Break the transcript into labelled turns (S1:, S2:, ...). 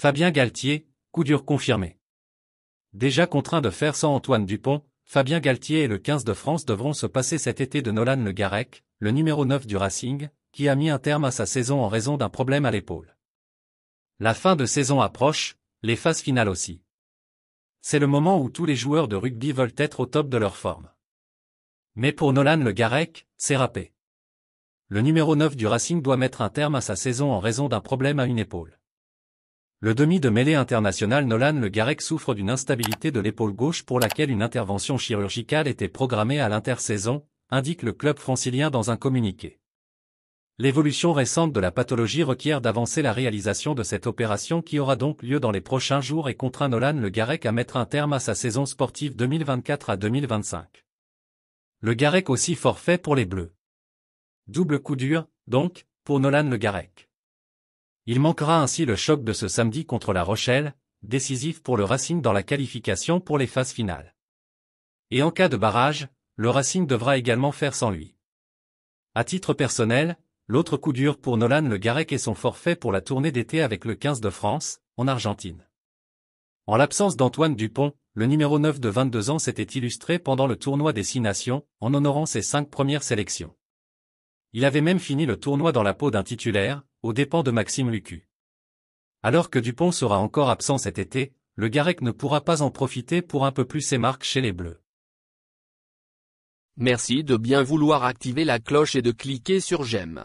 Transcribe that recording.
S1: Fabien Galtier, coup dur confirmé. Déjà contraint de faire sans Antoine Dupont, Fabien Galtier et le 15 de France devront se passer cet été de Nolan Le Garec, le numéro 9 du Racing, qui a mis un terme à sa saison en raison d'un problème à l'épaule. La fin de saison approche, les phases finales aussi. C'est le moment où tous les joueurs de rugby veulent être au top de leur forme. Mais pour Nolan Le Garec, c'est râpé. Le numéro 9 du Racing doit mettre un terme à sa saison en raison d'un problème à une épaule. Le demi de mêlée international Nolan Le Garec souffre d'une instabilité de l'épaule gauche pour laquelle une intervention chirurgicale était programmée à l'intersaison, indique le club francilien dans un communiqué. L'évolution récente de la pathologie requiert d'avancer la réalisation de cette opération qui aura donc lieu dans les prochains jours et contraint Nolan Le Garec à mettre un terme à sa saison sportive 2024 à 2025. Le Garec aussi forfait pour les Bleus. Double coup dur, donc, pour Nolan Le Garec. Il manquera ainsi le choc de ce samedi contre La Rochelle, décisif pour le Racing dans la qualification pour les phases finales. Et en cas de barrage, le Racing devra également faire sans lui. À titre personnel, l'autre coup dur pour Nolan Le Garec est son forfait pour la tournée d'été avec le 15 de France, en Argentine. En l'absence d'Antoine Dupont, le numéro 9 de 22 ans s'était illustré pendant le tournoi des 6 nations, en honorant ses 5 premières sélections. Il avait même fini le tournoi dans la peau d'un titulaire, aux dépens de Maxime Lucu. Alors que Dupont sera encore absent cet été, Le Garec ne pourra pas en profiter pour un peu plus ses marques chez les Bleus.
S2: Merci de bien vouloir activer la cloche et de cliquer sur j'aime.